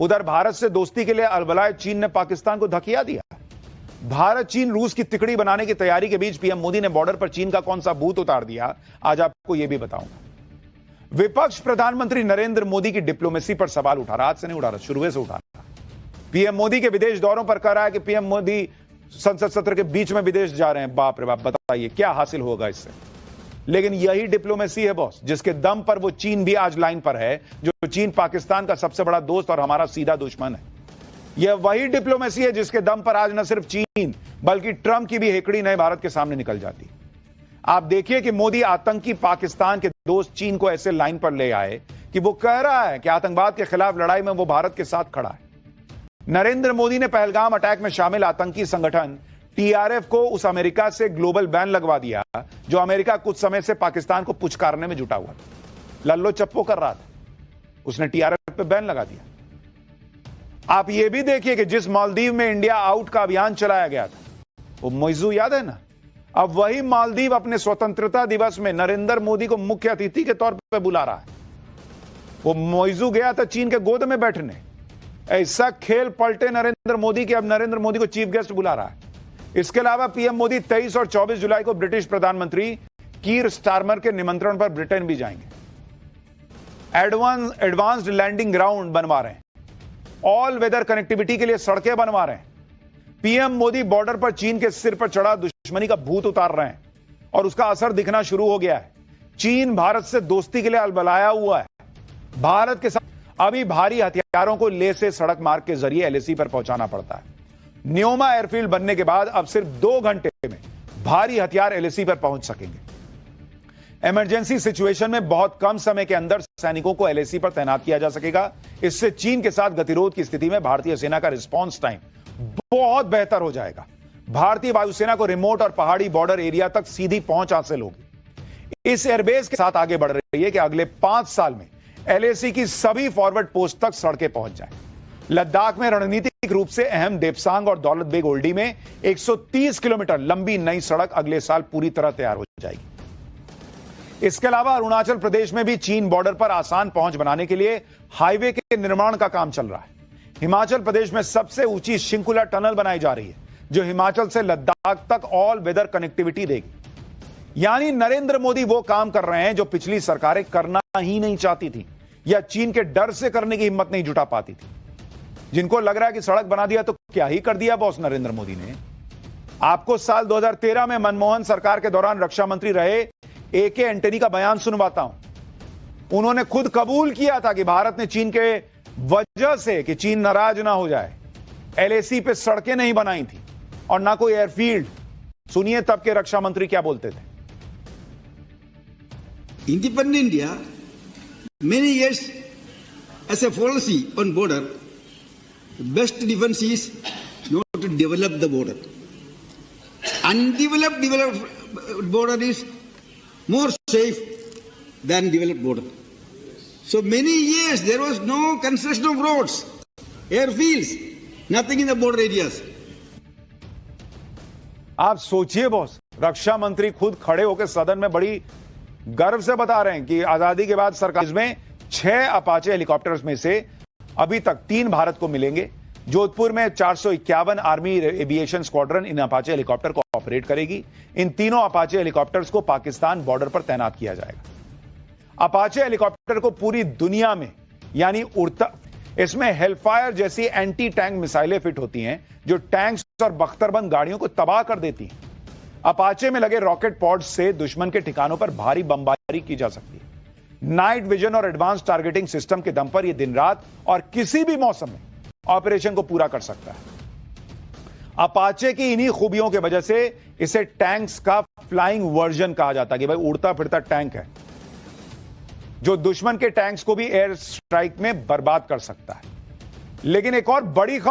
उधर भारत से दोस्ती के लिए अलबलाए चीन ने पाकिस्तान को धकिया दिया। भारत चीन रूस की तिकड़ी बनाने की तैयारी के बीच पीएम मोदी ने बॉर्डर पर चीन का कौन सा भूत उतार दिया, आज आपको यह भी बताऊंगा। विपक्ष प्रधानमंत्री नरेंद्र मोदी की डिप्लोमेसी पर सवाल उठा रहा, आज से नहीं उठा रहा, शुरू से उठा रहा। पीएम मोदी के विदेश दौरों पर कह रहा है कि पीएम मोदी संसद सत्र के बीच में विदेश जा रहे हैं। बाप रे बाप, बताइए क्या हासिल होगा इससे। लेकिन यही डिप्लोमेसी है बॉस, जिसके दम पर वो चीन भी आज लाइन पर है, जो चीन पाकिस्तान का सबसे बड़ा दोस्त और हमारा सीधा दुश्मन है। यह वही डिप्लोमेसी है जिसके दम पर आज न सिर्फ चीन बल्कि ट्रंप की भी हेकड़ी नए भारत के सामने निकल जाती। आप देखिए कि मोदी आतंकी पाकिस्तान के दोस्त चीन को ऐसे लाइन पर ले आए कि वो कह रहा है कि आतंकवाद के खिलाफ लड़ाई में वो भारत के साथ खड़ा है। नरेंद्र मोदी ने पहलगाम अटैक में शामिल आतंकी संगठन टीआरएफ को उस अमेरिका से ग्लोबल बैन लगवा दिया जो अमेरिका कुछ समय से पाकिस्तान को पुचकारने में जुटा हुआ था। लल्लो चप्पो कर रहा था, उसने टीआरएफ पे बैन लगा दिया। आप यह भी देखिए कि जिस मालदीव में इंडिया आउट का अभियान चलाया गया था, वो मौजू याद है ना, अब वही मालदीव अपने स्वतंत्रता दिवस में नरेंद्र मोदी को मुख्य अतिथि के तौर पर बुला रहा है। वो मौजू गया था चीन के गोद में बैठने। ऐसा खेल पलटे नरेंद्र मोदी के, अब नरेंद्र मोदी को चीफ गेस्ट बुला रहा है। इसके अलावा पीएम मोदी 23 और 24 जुलाई को ब्रिटिश प्रधानमंत्री कीर स्टारमर के निमंत्रण पर ब्रिटेन भी जाएंगे। एडवांस्ड लैंडिंग ग्राउंड बनवा रहे हैं, ऑल वेदर कनेक्टिविटी के लिए सड़कें बनवा रहे हैं। पीएम मोदी बॉर्डर पर चीन के सिर पर चढ़ा दुश्मनी का भूत उतार रहे हैं और उसका असर दिखना शुरू हो गया है। चीन भारत से दोस्ती के लिए अलबलाया हुआ है। भारत के साथ अभी भारी हथियारों को लेह से सड़क मार्ग के जरिए एलएसी पर पहुंचाना पड़ता है। न्योमा एयरफील्ड बनने के बाद अब सिर्फ 2 घंटे में भारी हथियार एलएसी पर पहुंच सकेंगे। इमरजेंसी सिचुएशन में बहुत कम समय के अंदर सैनिकों को एलएसी पर तैनात किया जा सकेगा। इससे चीन के साथ गतिरोध की स्थिति में भारतीय सेना का रिस्पांस टाइम बहुत बेहतर हो जाएगा। भारतीय वायुसेना को रिमोट और पहाड़ी बॉर्डर एरिया तक सीधी पहुंच हासिल होगी। इस एयरबेस के साथ आगे बढ़ रही है कि अगले 5 साल में एलएसी की सभी फॉरवर्ड पोस्ट तक सड़कें पहुंच जाएं। लद्दाख में रणनीतिक रूप से अहम देपसांग और दौलत बेग ओल्डी में 130 किलोमीटर लंबी नई सड़क अगले साल पूरी तरह तैयार हो जाएगी। इसके अलावा अरुणाचल प्रदेश में भी चीन बॉर्डर पर आसान पहुंच बनाने के लिए हाईवे के निर्माण का काम चल रहा है। हिमाचल प्रदेश में सबसे ऊंची शिंकुला टनल बनाई जा रही है जो हिमाचल से लद्दाख तक ऑल वेदर कनेक्टिविटी देगी। यानी नरेंद्र मोदी वो काम कर रहे हैं जो पिछली सरकारें करना ही नहीं चाहती थी या चीन के डर से करने की हिम्मत नहीं जुटा पाती थी। जिनको लग रहा है कि सड़क बना दिया तो क्या ही कर दिया बॉस नरेंद्र मोदी ने। आपको साल 2013 में मनमोहन सरकार के दौरान रक्षा मंत्री रहे एके एंटनी का बयान सुनवाता हूं। उन्होंने खुद कबूल किया था कि भारत ने चीन के वजह से कि चीन नाराज ना हो जाए एलएसी पे सड़कें नहीं बनाई थी और ना कोई एयरफील्ड। सुनिए तब के रक्षा मंत्री क्या बोलते थे। Independent India, many years as a policy on border, the best defense is not to develop the border. Undeveloped border is more safe than developed border. So many years there was no construction of roads, airfields, nothing in the border areas. आप सोचिए boss, रक्षा मंत्री खुद खड़े होकर सदन में बड़ी गर्व से बता रहे हैं कि आजादी के बाद सरकार में 6 अपाचे हेलीकॉप्टर्स में से अभी तक 3 भारत को मिलेंगे। जोधपुर में 451 आर्मी एविएशन स्क्वाड्रन इन अपाचे हेलीकॉप्टर को ऑपरेट करेगी। इन तीनों अपाचे हेलीकॉप्टर्स को पाकिस्तान बॉर्डर पर तैनात किया जाएगा। अपाचे हेलीकॉप्टर को पूरी दुनिया में यानी उड़ता, इसमें हेलफायर जैसी एंटी टैंक मिसाइलें फिट होती हैं जो टैंक्स और बख्तरबंद गाड़ियों को तबाह कर देती हैं। अपाचे में लगे रॉकेट पॉड्स से दुश्मन के ठिकानों पर भारी बमबारी की जा सकती है। नाइट विजन और एडवांस टारगेटिंग सिस्टम के दम पर यह दिन रात और किसी भी मौसम में ऑपरेशन को पूरा कर सकता है। अपाचे की इन्हीं खूबियों की वजह से इसे टैंक्स का फ्लाइंग वर्जन कहा जाता है कि भाई उड़ता फिरता टैंक है जो दुश्मन के टैंक्स को भी एयर स्ट्राइक में बर्बाद कर सकता है। लेकिन एक और बड़ी खबर